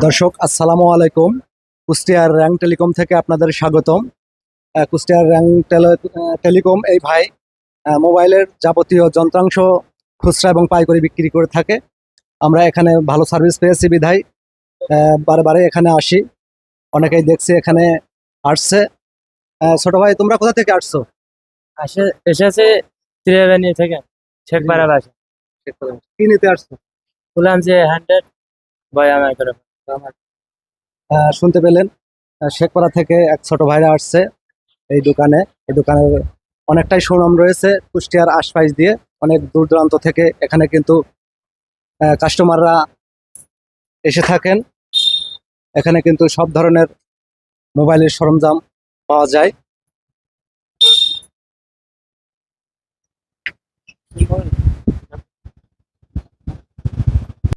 দর্শক আসসালামু আলাইকুম। কুষ্টিয়ার র্যাং টেলিকম থেকে আপনাদের স্বাগতম। কুষ্টিয়ার র্যাং টেলিকম এই ভাই মোবাইলের যাবতীয় যন্ত্রাংশ খুচরা এবং পাইকারি বিক্রি করে থাকে। আমরা এখানে ভালো সার্ভিস পেয়েছি বিধায় বারে বারে এখানে আসি। অনেকেই দেখছি এখানে আসছে। ছোট ভাই, তোমরা কোথা থেকে আসছো? এসেছে ত্রিবেণী থেকে শেখপাড়া বাসা। কি নিতে আসছো? বললাম যে 100 বয়াম করে। শুনতে পেলেন, শেখপাড়া থেকে এক ছোট ভাইরা আসছে এই দোকানে। এই দোকানের অনেকটাই সুনাম রয়েছে কুষ্টিয়ার আশপাশ দিয়ে। অনেক দূর দূরান্ত থেকে এখানে কিন্তু কাস্টমাররা এসে থাকেন। এখানে কিন্তু সব ধরনের মোবাইলের সরঞ্জাম পাওয়া যায়।